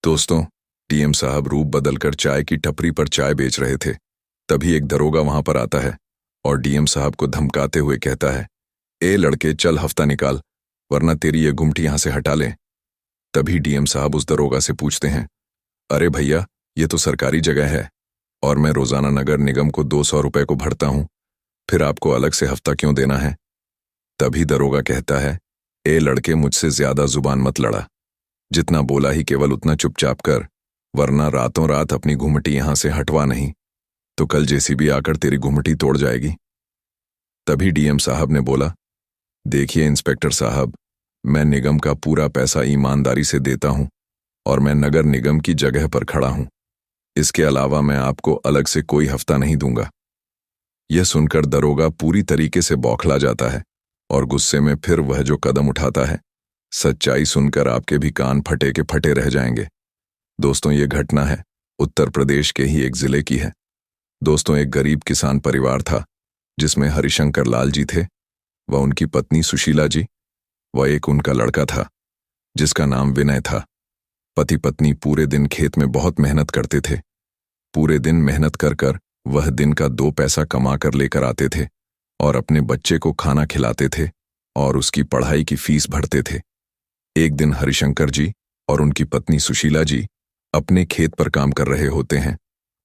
दोस्तों, डीएम साहब रूप बदलकर चाय की टपरी पर चाय बेच रहे थे। तभी एक दरोगा वहां पर आता है और डीएम साहब को धमकाते हुए कहता है, ए लड़के, चल हफ्ता निकाल, वरना तेरी ये गुमटी यहां से हटा लें। तभी डीएम साहब उस दरोगा से पूछते हैं, अरे भैया, ये तो सरकारी जगह है और मैं रोजाना नगर निगम को 200 रुपए को भरता हूं, फिर आपको अलग से हफ्ता क्यों देना है? तभी दरोगा कहता है, ए लड़के, मुझसे ज्यादा जुबान मत लड़ा। जितना बोला ही केवल उतना चुपचाप कर, वरना रातों रात अपनी घुमटी यहां से हटवा नहीं तो कल जेसीबी आकर तेरी घुमटी तोड़ जाएगी। तभी डीएम साहब ने बोला, देखिए इंस्पेक्टर साहब, मैं निगम का पूरा पैसा ईमानदारी से देता हूं और मैं नगर निगम की जगह पर खड़ा हूं। इसके अलावा मैं आपको अलग से कोई हफ्ता नहीं दूंगा। यह सुनकर दरोगा पूरी तरीके से बौखला जाता है और गुस्से में फिर वह जो कदम उठाता है, सच्चाई सुनकर आपके भी कान फटे के फटे रह जाएंगे। दोस्तों, ये घटना है उत्तर प्रदेश के ही एक जिले की है। दोस्तों, एक गरीब किसान परिवार था जिसमें हरिशंकर लाल जी थे, व उनकी पत्नी सुशीला जी, व एक उनका लड़का था जिसका नाम विनय था। पति पत्नी पूरे दिन खेत में बहुत मेहनत करते थे। पूरे दिन मेहनत कर कर वह दिन का 2 पैसा कमा कर लेकर आते थे और अपने बच्चे को खाना खिलाते थे और उसकी पढ़ाई की फीस भरते थे। एक दिन हरिशंकर जी और उनकी पत्नी सुशीला जी अपने खेत पर काम कर रहे होते हैं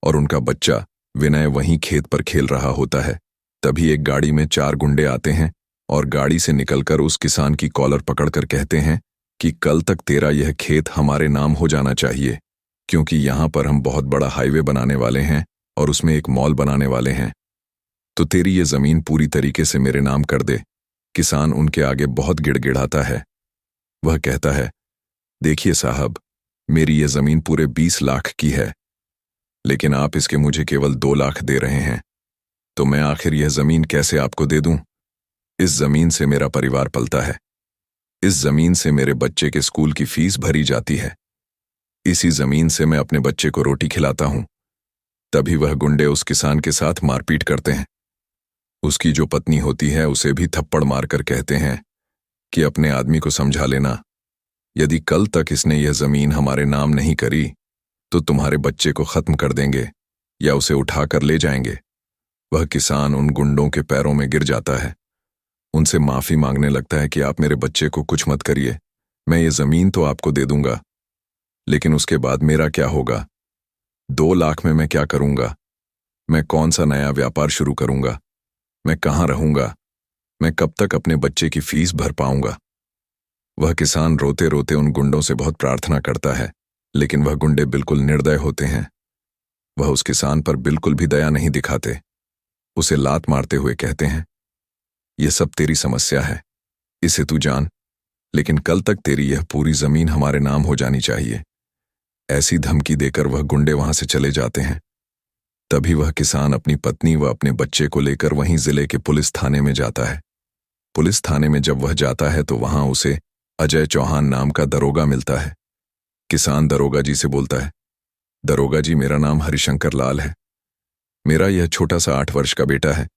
और उनका बच्चा विनय वहीं खेत पर खेल रहा होता है। तभी एक गाड़ी में 4 गुंडे आते हैं और गाड़ी से निकलकर उस किसान की कॉलर पकड़कर कहते हैं कि कल तक तेरा यह खेत हमारे नाम हो जाना चाहिए, क्योंकि यहां पर हम बहुत बड़ा हाईवे बनाने वाले हैं और उसमें एक मॉल बनाने वाले हैं, तो तेरी ये जमीन पूरी तरीके से मेरे नाम कर दे। किसान उनके आगे बहुत गिड़गिड़ाता है। वह कहता है, देखिए साहब, मेरी ये जमीन पूरे 20 लाख की है, लेकिन आप इसके मुझे केवल 2 लाख दे रहे हैं, तो मैं आखिर यह जमीन कैसे आपको दे दूं? इस जमीन से मेरा परिवार पलता है, इस जमीन से मेरे बच्चे के स्कूल की फीस भरी जाती है, इसी जमीन से मैं अपने बच्चे को रोटी खिलाता हूं। तभी वह गुंडे उस किसान के साथ मारपीट करते हैं। उसकी जो पत्नी होती है उसे भी थप्पड़ मारकर कहते हैं कि अपने आदमी को समझा लेना, यदि कल तक इसने यह जमीन हमारे नाम नहीं करी तो तुम्हारे बच्चे को खत्म कर देंगे या उसे उठाकर ले जाएंगे। वह किसान उन गुंडों के पैरों में गिर जाता है, उनसे माफी मांगने लगता है कि आप मेरे बच्चे को कुछ मत करिए, मैं ये जमीन तो आपको दे दूंगा, लेकिन उसके बाद मेरा क्या होगा? 2 लाख में मैं क्या करूंगा? मैं कौन सा नया व्यापार शुरू करूंगा? मैं कहां रहूंगा? मैं कब तक अपने बच्चे की फीस भर पाऊंगा? वह किसान रोते रोते उन गुंडों से बहुत प्रार्थना करता है, लेकिन वह गुंडे बिल्कुल निर्दय होते हैं। वह उस किसान पर बिल्कुल भी दया नहीं दिखाते। उसे लात मारते हुए कहते हैं, यह सब तेरी समस्या है, इसे तू जान, लेकिन कल तक तेरी यह पूरी जमीन हमारे नाम हो जानी चाहिए। ऐसी धमकी देकर वह गुंडे वहां से चले जाते हैं। तभी वह किसान अपनी पत्नी व अपने बच्चे को लेकर वहीं जिले के पुलिस थाने में जाता है। पुलिस थाने में जब वह जाता है तो वहां उसे अजय चौहान नाम का दरोगा मिलता है। किसान दरोगा जी से बोलता है, दरोगा जी, मेरा नाम हरिशंकर लाल है। मेरा यह छोटा सा 8 वर्ष का बेटा है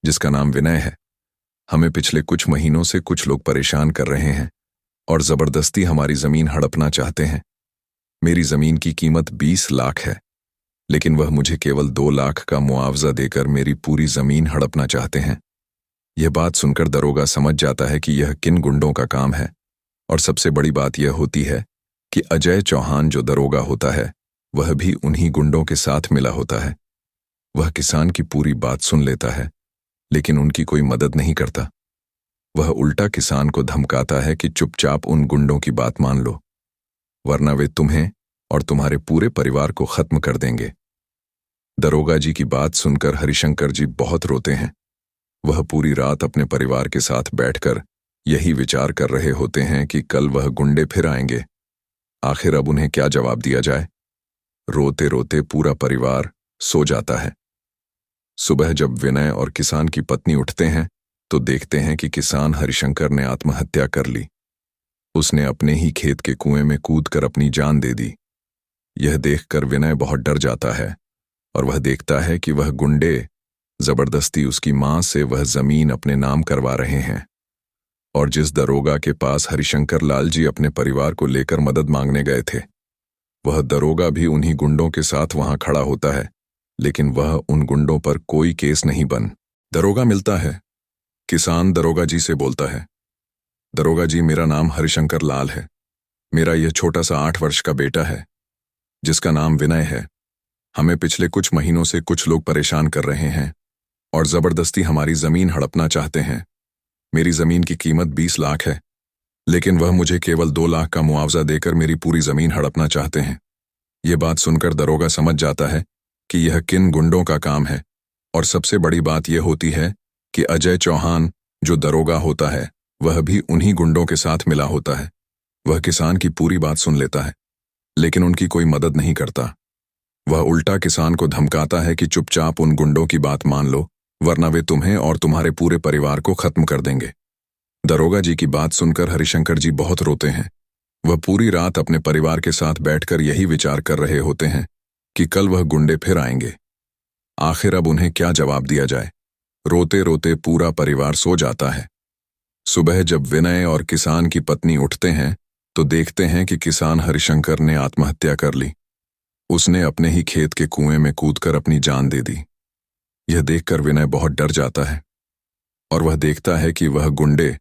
जिसका नाम विनय है। हमें पिछले कुछ महीनों से कुछ लोग परेशान कर रहे हैं और जबरदस्ती हमारी जमीन हड़पना चाहते हैं। मेरी जमीन की कीमत 20 लाख है, लेकिन वह मुझे केवल 2 लाख का मुआवजा देकर मेरी पूरी जमीन हड़पना चाहते हैं। यह बात सुनकर दरोगा समझ जाता है कि यह किन गुंडों का काम है, और सबसे बड़ी बात यह होती है कि अजय चौहान जो दरोगा होता है वह भी उन्हीं गुंडों के साथ मिला होता है। वह किसान की पूरी बात सुन लेता है, लेकिन उनकी कोई मदद नहीं करता। वह उल्टा किसान को धमकाता है कि चुपचाप उन गुंडों की बात मान लो, वरना वे तुम्हें और तुम्हारे पूरे परिवार को खत्म कर देंगे। दरोगा जी की बात सुनकर हरिशंकर जी बहुत रोते हैं। वह पूरी रात अपने परिवार के साथ बैठकर यही विचार कर रहे होते हैं कि कल वह गुंडे फिर आएंगे। आखिर अब उन्हें क्या जवाब दिया जाए? रोते रोते पूरा परिवार सो जाता है। सुबह जब विनय और किसान की पत्नी उठते हैं तो देखते हैं कि किसान हरिशंकर ने आत्महत्या कर ली। उसने अपने ही खेत के कुएं में कूदकर अपनी जान दे दी। यह देखकर विनय बहुत डर जाता है और वह देखता है कि वह गुंडे जबरदस्ती उसकी मां से वह जमीन अपने नाम करवा रहे हैं, और जिस दरोगा के पास हरिशंकर लाल जी अपने परिवार को लेकर मदद मांगने गए थे वह दरोगा भी उन्हीं गुंडों के साथ वहां खड़ा होता है, लेकिन वह उन गुंडों पर कोई केस नहीं बन। दरोगा मिलता है। किसान दरोगा जी से बोलता है, दरोगा जी, मेरा नाम हरिशंकर लाल है। मेरा यह छोटा सा 8 वर्ष का बेटा है, जिसका नाम विनय है। हमें पिछले कुछ महीनों से कुछ लोग परेशान कर रहे हैं और जबरदस्ती हमारी जमीन हड़पना चाहते हैं। मेरी जमीन की कीमत 20 लाख है, लेकिन वह मुझे केवल 2 लाख का मुआवजा देकर मेरी पूरी जमीन हड़पना चाहते हैं। ये बात सुनकर दरोगा समझ जाता है कि यह किन गुंडों का काम है, और सबसे बड़ी बात यह होती है कि अजय चौहान, जो दरोगा होता है, वह भी उन्हीं गुंडों के साथ मिला होता है। वह किसान की पूरी बात सुन लेता है, लेकिन उनकी कोई मदद नहीं करता। वह उल्टा किसान को धमकाता है कि चुपचाप उन गुंडों की बात मान लो, वरना वे तुम्हें और तुम्हारे पूरे परिवार को खत्म कर देंगे। दरोगा जी की बात सुनकर हरिशंकर जी बहुत रोते हैं। वह पूरी रात अपने परिवार के साथ बैठकर यही विचार कर रहे होते हैं कि कल वह गुंडे फिर आएंगे। आखिर अब उन्हें क्या जवाब दिया जाए। रोते रोते पूरा परिवार सो जाता है। सुबह जब विनय और किसान की पत्नी उठते हैं तो देखते हैं कि किसान हरिशंकर ने आत्महत्या कर ली। उसने अपने ही खेत के कुएं में कूदकर अपनी जान दे दी। यह देखकर विनय बहुत डर जाता है और वह देखता है कि वह गुंडे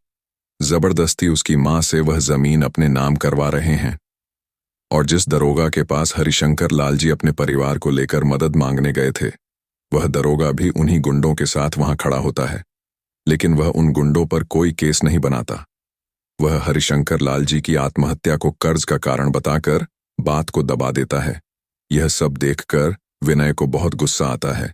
जबरदस्ती उसकी मां से वह जमीन अपने नाम करवा रहे हैं, और जिस दरोगा के पास हरिशंकर लाल जी अपने परिवार को लेकर मदद मांगने गए थे, वह दरोगा भी उन्हीं गुंडों के साथ वहां खड़ा होता है, लेकिन वह उन गुंडों पर कोई केस नहीं बनाता। वह हरिशंकर लाल जी की आत्महत्या को कर्ज का कारण बताकर बात को दबा देता है। यह सब देखकर विनय को बहुत गुस्सा आता है।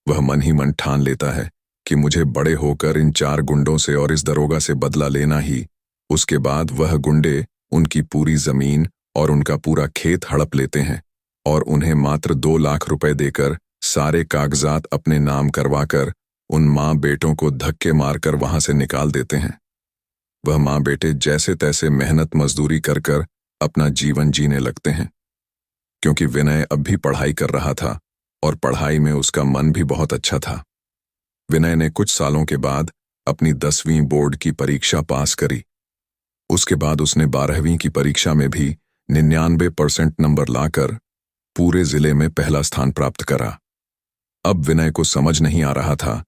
वह मन ही मन ठान लेता है कि मुझे बड़े होकर इन 4 गुंडों से और इस दरोगा से बदला लेना ही। उसके बाद वह गुंडे उनकी पूरी जमीन और उनका पूरा खेत हड़प लेते हैं और उन्हें मात्र 2 लाख रुपए देकर सारे कागजात अपने नाम करवाकर उन माँ बेटों को धक्के मारकर वहां से निकाल देते हैं। वह माँ बेटे जैसे तैसे मेहनत मजदूरी कर कर अपना जीवन जीने लगते हैं, क्योंकि विनय अब भी पढ़ाई कर रहा था और पढ़ाई में उसका मन भी बहुत अच्छा था। विनय ने कुछ सालों के बाद अपनी 10वीं बोर्ड की परीक्षा पास करी। उसके बाद उसने 12वीं की परीक्षा में भी 99% नंबर लाकर पूरे जिले में पहला स्थान प्राप्त करा। अब विनय को समझ नहीं आ रहा था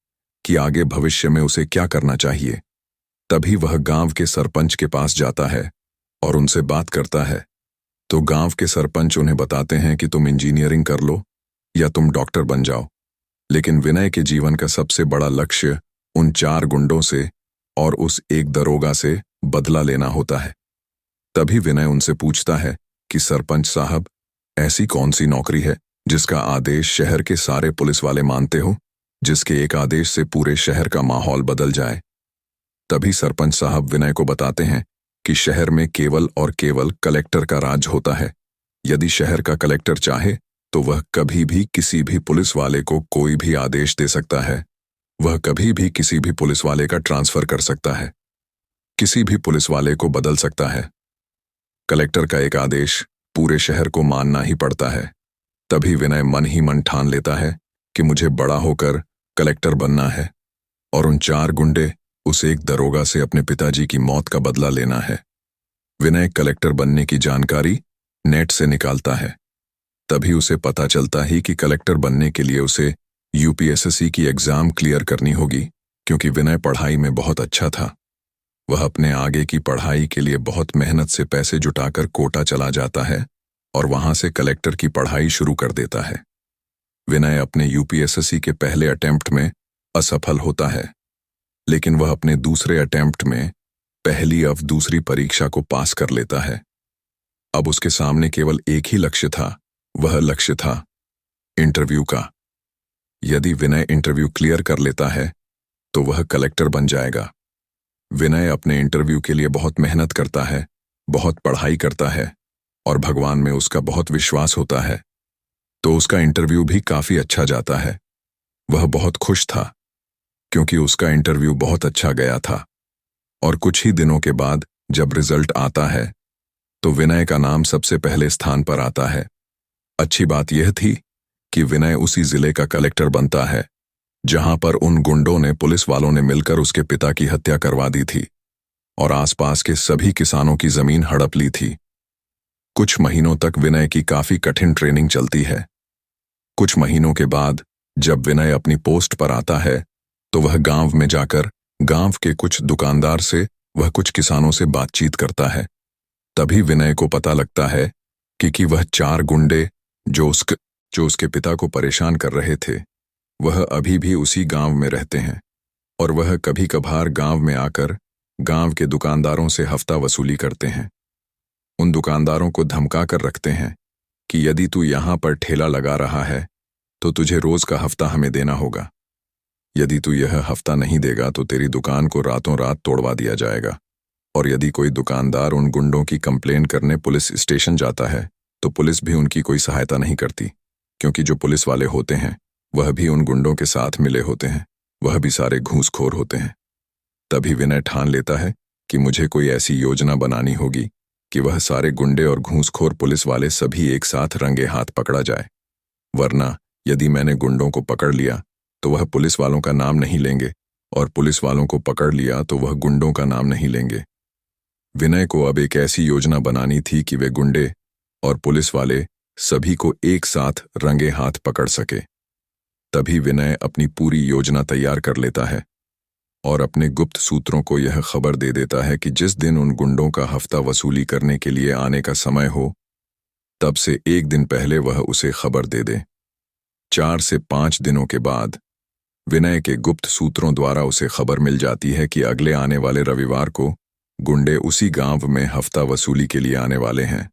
कि आगे भविष्य में उसे क्या करना चाहिए। तभी वह गांव के सरपंच के पास जाता है और उनसे बात करता है। तो गांव के सरपंच उन्हें बताते हैं कि तुम इंजीनियरिंग कर लो या तुम डॉक्टर बन जाओ। लेकिन विनय के जीवन का सबसे बड़ा लक्ष्य उन 4 गुंडों से और उस एक दरोगा से बदला लेना होता है। तभी विनय उनसे पूछता है कि सरपंच साहब, ऐसी कौन सी नौकरी है जिसका आदेश शहर के सारे पुलिस वाले मानते हो, जिसके एक आदेश से पूरे शहर का माहौल बदल जाए। तभी सरपंच साहब विनय को बताते हैं कि शहर में केवल और केवल कलेक्टर का राज होता है। यदि शहर का कलेक्टर चाहे तो वह कभी भी किसी भी पुलिस वाले को कोई भी आदेश दे सकता है। वह कभी भी किसी भी पुलिस वाले का ट्रांसफर कर सकता है, किसी भी पुलिस वाले को बदल सकता है। कलेक्टर का एक आदेश पूरे शहर को मानना ही पड़ता है। तभी विनय मन ही मन ठान लेता है कि मुझे बड़ा होकर कलेक्टर बनना है और उन 4 गुंडे उस एक दरोगा से अपने पिताजी की मौत का बदला लेना है। विनय कलेक्टर बनने की जानकारी नेट से निकालता है। तभी उसे पता चलता ही कि कलेक्टर बनने के लिए उसे यूपीएससी की एग्जाम क्लियर करनी होगी, क्योंकि विनय पढ़ाई में बहुत अच्छा था। वह अपने आगे की पढ़ाई के लिए बहुत मेहनत से पैसे जुटाकर कोटा चला जाता है और वहां से कलेक्टर की पढ़ाई शुरू कर देता है। विनय अपने यूपीएससी के पहले अटेम्प्ट में असफल होता है, लेकिन वह अपने दूसरे अटेम्प्ट में पहली दूसरी परीक्षा को पास कर लेता है। अब उसके सामने केवल एक ही लक्ष्य था। वह लक्ष्य था इंटरव्यू का। यदि विनय इंटरव्यू क्लियर कर लेता है तो वह कलेक्टर बन जाएगा। विनय अपने इंटरव्यू के लिए बहुत मेहनत करता है, बहुत पढ़ाई करता है और भगवान में उसका बहुत विश्वास होता है, तो उसका इंटरव्यू भी काफी अच्छा जाता है। वह बहुत खुश था क्योंकि उसका इंटरव्यू बहुत अच्छा गया था। और कुछ ही दिनों के बाद जब रिजल्ट आता है तो विनय का नाम सबसे पहले स्थान पर आता है। अच्छी बात यह थी कि विनय उसी जिले का कलेक्टर बनता है जहां पर उन गुंडों ने, पुलिस वालों ने मिलकर उसके पिता की हत्या करवा दी थी और आसपास के सभी किसानों की जमीन हड़प ली थी। कुछ महीनों तक विनय की काफी कठिन ट्रेनिंग चलती है। कुछ महीनों के बाद जब विनय अपनी पोस्ट पर आता है तो वह गांव में जाकर गांव के कुछ दुकानदार से वह कुछ किसानों से बातचीत करता है। तभी विनय को पता लगता है कि वह 4 गुंडे जो उसके पिता को परेशान कर रहे थे वह अभी भी उसी गांव में रहते हैं और वह कभी कभार गांव में आकर गांव के दुकानदारों से हफ्ता वसूली करते हैं। उन दुकानदारों को धमका कर रखते हैं कि यदि तू यहां पर ठेला लगा रहा है तो तुझे रोज का हफ्ता हमें देना होगा। यदि तू यह हफ्ता नहीं देगा तो तेरी दुकान को रातों रात तोड़वा दिया जाएगा। और यदि कोई दुकानदार उन गुंडों की कंप्लेन करने पुलिस स्टेशन जाता है तो पुलिस भी उनकी कोई सहायता नहीं करती, क्योंकि जो पुलिस वाले होते हैं वह भी उन गुंडों के साथ मिले होते हैं, वह भी सारे घूसखोर होते हैं। तभी विनय ठान लेता है कि मुझे कोई ऐसी योजना बनानी होगी कि वह सारे गुंडे और घूसखोर पुलिस वाले सभी एक साथ रंगे हाथ पकड़ा जाए, वरना यदि मैंने गुंडों को पकड़ लिया तो वह पुलिस वालों का नाम नहीं लेंगे और पुलिस वालों को पकड़ लिया तो वह गुंडों का नाम नहीं लेंगे। विनय को अब एक ऐसी योजना बनानी थी कि वे गुंडे और पुलिस वाले सभी को एक साथ रंगे हाथ पकड़ सके। तभी विनय अपनी पूरी योजना तैयार कर लेता है और अपने गुप्त सूत्रों को यह खबर दे देता है कि जिस दिन उन गुंडों का हफ्ता वसूली करने के लिए आने का समय हो तब से 1 दिन पहले वह उसे खबर दे दे। 4 से 5 दिनों के बाद विनय के गुप्त सूत्रों द्वारा उसे खबर मिल जाती है कि अगले आने वाले रविवार को गुंडे उसी गांव में हफ्ता वसूली के लिए आने वाले हैं।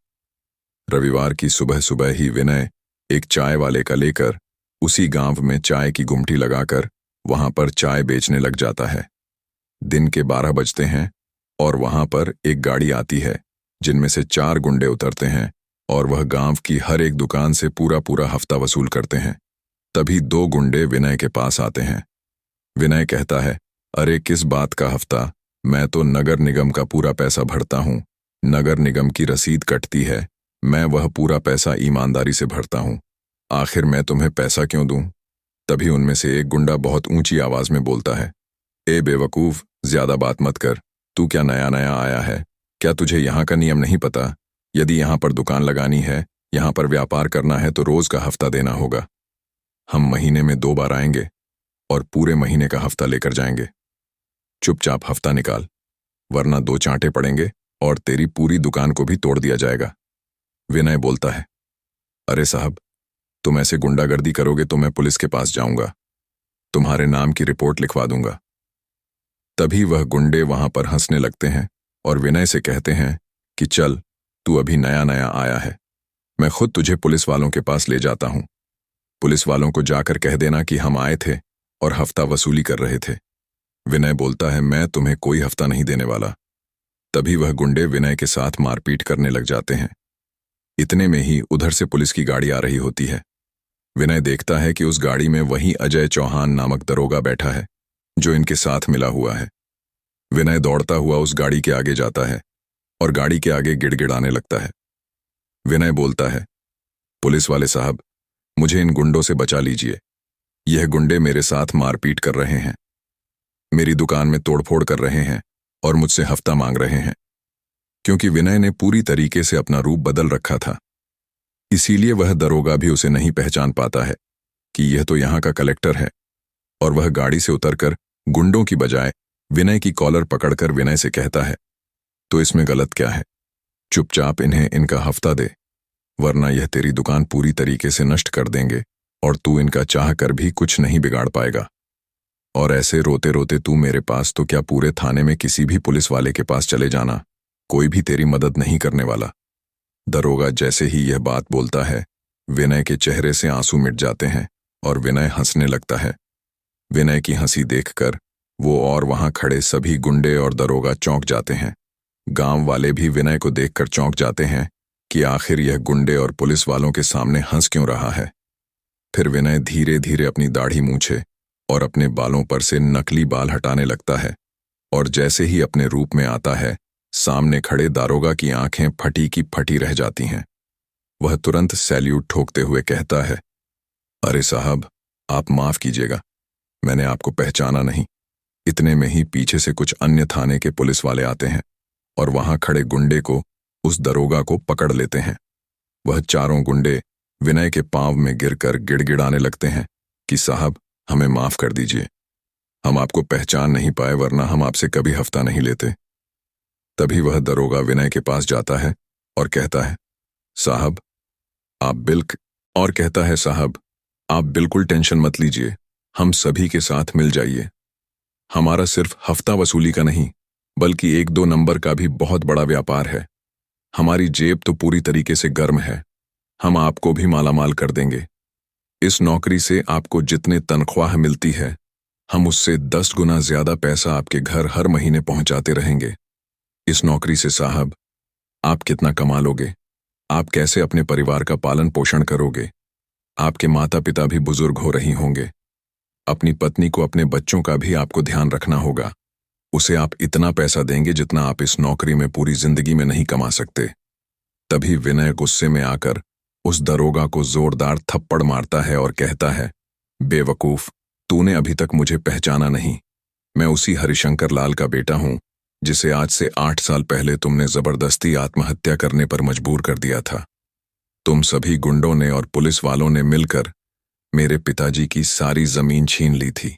रविवार की सुबह सुबह ही विनय एक चाय वाले का लेकर उसी गांव में चाय की गुमटी लगाकर वहां पर चाय बेचने लग जाता है। दिन के 12 बजते हैं और वहां पर एक गाड़ी आती है जिनमें से 4 गुंडे उतरते हैं और वह गांव की हर एक दुकान से पूरा पूरा हफ्ता वसूल करते हैं। तभी 2 गुंडे विनय के पास आते हैं। विनय कहता है, अरे किस बात का हफ्ता, मैं तो नगर निगम का पूरा पैसा भरता हूं, नगर निगम की रसीद कटती है, मैं वह पूरा पैसा ईमानदारी से भरता हूं, आखिर मैं तुम्हें पैसा क्यों दूं? तभी उनमें से एक गुंडा बहुत ऊंची आवाज में बोलता है, ए बेवकूफ, ज्यादा बात मत कर, तू क्या नया नया आया है, क्या तुझे यहाँ का नियम नहीं पता? यदि यहाँ पर दुकान लगानी है, यहाँ पर व्यापार करना है तो रोज का हफ्ता देना होगा। हम महीने में 2 बार आएंगे और पूरे महीने का हफ्ता लेकर जाएंगे। चुपचाप हफ्ता निकाल, वरना 2 चांटे पड़ेंगे और तेरी पूरी दुकान को भी तोड़ दिया जाएगा। विनय बोलता है, अरे साहब, तुम ऐसे गुंडागर्दी करोगे तो मैं पुलिस के पास जाऊंगा, तुम्हारे नाम की रिपोर्ट लिखवा दूंगा। तभी वह गुंडे वहां पर हंसने लगते हैं और विनय से कहते हैं कि चल, तू अभी नया नया आया है, मैं खुद तुझे पुलिस वालों के पास ले जाता हूं। पुलिस वालों को जाकर कह देना कि हम आए थे और हफ्ता वसूली कर रहे थे। विनय बोलता है, मैं तुम्हें कोई हफ्ता नहीं देने वाला। तभी वह गुंडे विनय के साथ मारपीट करने लग जाते हैं। इतने में ही उधर से पुलिस की गाड़ी आ रही होती है। विनय देखता है कि उस गाड़ी में वही अजय चौहान नामक दरोगा बैठा है जो इनके साथ मिला हुआ है। विनय दौड़ता हुआ उस गाड़ी के आगे जाता है और गाड़ी के आगे गिड़गिड़ाने लगता है। विनय बोलता है, पुलिस वाले साहब, मुझे इन गुंडों से बचा लीजिए, यह गुंडे मेरे साथ मारपीट कर रहे हैं, मेरी दुकान में तोड़फोड़ कर रहे हैं और मुझसे हफ्ता मांग रहे हैं। क्योंकि विनय ने पूरी तरीके से अपना रूप बदल रखा था, इसीलिए वह दरोगा भी उसे नहीं पहचान पाता है कि यह तो यहाँ का कलेक्टर है। और वह गाड़ी से उतरकर गुंडों की बजाय विनय की कॉलर पकड़कर विनय से कहता है, तो इसमें गलत क्या है? चुपचाप इन्हें इनका हफ्ता दे, वरना यह तेरी दुकान पूरी तरीके से नष्ट कर देंगे और तू इनका चाह कर भी कुछ नहीं बिगाड़ पाएगा। और ऐसे रोते रोते तू मेरे पास तो क्या पूरे थाने में किसी भी पुलिस वाले के पास चले जाना, कोई भी तेरी मदद नहीं करने वाला। दरोगा जैसे ही यह बात बोलता है, विनय के चेहरे से आंसू मिट जाते हैं और विनय हंसने लगता है। विनय की हंसी देखकर वो और वहां खड़े सभी गुंडे और दरोगा चौंक जाते हैं। गांव वाले भी विनय को देखकर चौंक जाते हैं कि आखिर यह गुंडे और पुलिस वालों के सामने हंस क्यों रहा है। फिर विनय धीरे धीरे अपनी दाढ़ी मूछे और अपने बालों पर से नकली बाल हटाने लगता है और जैसे ही अपने रूप में आता है, सामने खड़े दारोगा की आंखें फटी की फटी रह जाती हैं। वह तुरंत सैल्यूट ठोकते हुए कहता है, अरे साहब, आप माफ कीजिएगा, मैंने आपको पहचाना नहीं। इतने में ही पीछे से कुछ अन्य थाने के पुलिस वाले आते हैं और वहां खड़े गुंडे को उस दरोगा को पकड़ लेते हैं। वह चारों गुंडे विनय के पांव में गिरकर गिड़गिड़ाने लगते हैं कि साहब, हमें माफ कर दीजिए, हम आपको पहचान नहीं पाए, वरना हम आपसे कभी हफ्ता नहीं लेते। तभी वह दरोगा विनय के पास जाता है और कहता है, साहब आप बिल्कुल टेंशन मत लीजिए, हम सभी के साथ मिल जाइए। हमारा सिर्फ हफ्ता वसूली का नहीं, बल्कि 1-2 नंबर का भी बहुत बड़ा व्यापार है। हमारी जेब तो पूरी तरीके से गर्म है, हम आपको भी मालामाल कर देंगे। इस नौकरी से आपको जितने तनख्वाह मिलती है, हम उससे 10 गुना ज्यादा पैसा आपके घर हर महीने पहुंचाते रहेंगे। इस नौकरी से साहब आप कितना कमा लोगे, आप कैसे अपने परिवार का पालन पोषण करोगे। आपके माता पिता भी बुजुर्ग हो रही होंगे, अपनी पत्नी को, अपने बच्चों का भी आपको ध्यान रखना होगा। उसे आप इतना पैसा देंगे जितना आप इस नौकरी में पूरी जिंदगी में नहीं कमा सकते। तभी विनय गुस्से में आकर उस दरोगा को जोरदार थप्पड़ मारता है और कहता है, बेवकूफ, तूने अभी तक मुझे पहचाना नहीं। मैं उसी हरिशंकर लाल का बेटा हूं जिसे आज से 8 साल पहले तुमने जबरदस्ती आत्महत्या करने पर मजबूर कर दिया था। तुम सभी गुंडों ने और पुलिस वालों ने मिलकर मेरे पिताजी की सारी जमीन छीन ली थी।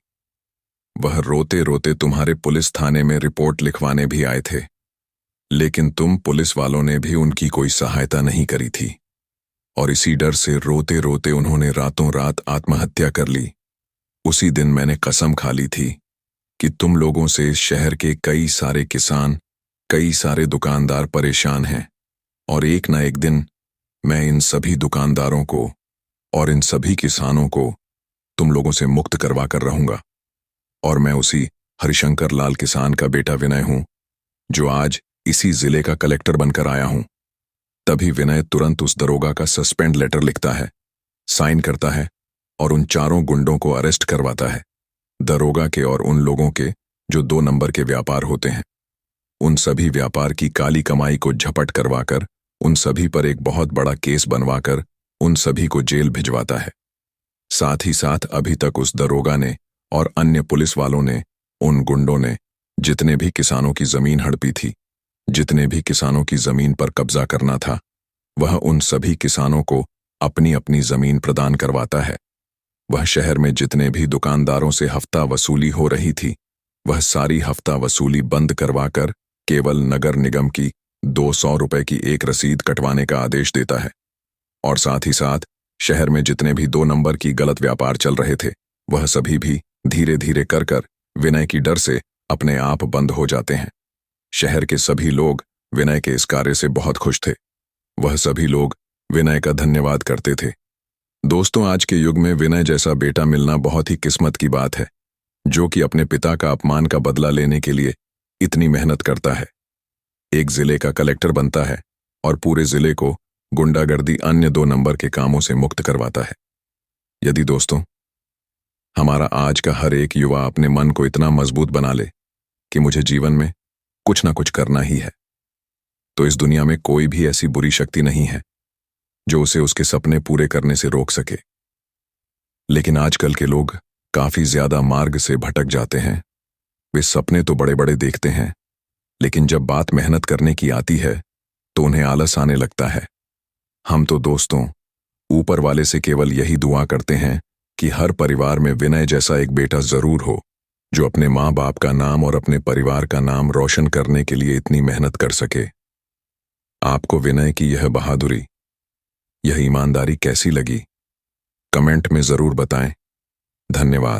वह रोते रोते तुम्हारे पुलिस थाने में रिपोर्ट लिखवाने भी आए थे, लेकिन तुम पुलिस वालों ने भी उनकी कोई सहायता नहीं करी थी और इसी डर से रोते रोते उन्होंने रातों रात आत्महत्या कर ली। उसी दिन मैंने कसम खा ली थी कि तुम लोगों से इस शहर के कई सारे किसान, कई सारे दुकानदार परेशान हैं और एक ना एक दिन मैं इन सभी दुकानदारों को और इन सभी किसानों को तुम लोगों से मुक्त करवा कर रहूंगा। और मैं उसी हरिशंकर लाल किसान का बेटा विनय हूं, जो आज इसी जिले का कलेक्टर बनकर आया हूं। तभी विनय तुरंत उस दरोगा का सस्पेंड लेटर लिखता है, साइन करता है और उन चारों गुंडों को अरेस्ट करवाता है, दरोगा के और उन लोगों के जो 2 नंबर के व्यापार होते हैं। उन सभी व्यापार की काली कमाई को झपट करवाकर उन सभी पर एक बहुत बड़ा केस बनवाकर उन सभी को जेल भिजवाता है। साथ ही साथ अभी तक उस दरोगा ने और अन्य पुलिस वालों ने, उन गुंडों ने जितने भी किसानों की जमीन हड़पी थी, जितने भी किसानों की जमीन पर कब्जा करना था, वह उन सभी किसानों को अपनी अपनी जमीन प्रदान करवाता है। वह शहर में जितने भी दुकानदारों से हफ्ता वसूली हो रही थी, वह सारी हफ्ता वसूली बंद करवाकर केवल नगर निगम की 200 रुपए की एक रसीद कटवाने का आदेश देता है। और साथ ही साथ शहर में जितने भी 2 नंबर की गलत व्यापार चल रहे थे, वह सभी भी धीरे धीरे कर विनय की डर से अपने आप बंद हो जाते हैं। शहर के सभी लोग विनय के इस कार्य से बहुत खुश थे। वह सभी लोग विनय का धन्यवाद करते थे। दोस्तों, आज के युग में विनय जैसा बेटा मिलना बहुत ही किस्मत की बात है, जो कि अपने पिता का अपमान का बदला लेने के लिए इतनी मेहनत करता है, एक जिले का कलेक्टर बनता है और पूरे जिले को गुंडागर्दी अन्य 2 नंबर के कामों से मुक्त करवाता है। यदि दोस्तों हमारा आज का हर एक युवा अपने मन को इतना मजबूत बना ले कि मुझे जीवन में कुछ ना कुछ करना ही है, तो इस दुनिया में कोई भी ऐसी बुरी शक्ति नहीं है जो उसे उसके सपने पूरे करने से रोक सके। लेकिन आजकल के लोग काफी ज्यादा मार्ग से भटक जाते हैं। वे सपने तो बड़े बड़े देखते हैं, लेकिन जब बात मेहनत करने की आती है तो उन्हें आलस आने लगता है। हम तो दोस्तों ऊपर वाले से केवल यही दुआ करते हैं कि हर परिवार में विनय जैसा एक बेटा जरूर हो, जो अपने माँ बाप का नाम और अपने परिवार का नाम रोशन करने के लिए इतनी मेहनत कर सके। आपको विनय की यह बहादुरी, यह ईमानदारी कैसी लगी? कमेंट में जरूर बताएं। धन्यवाद।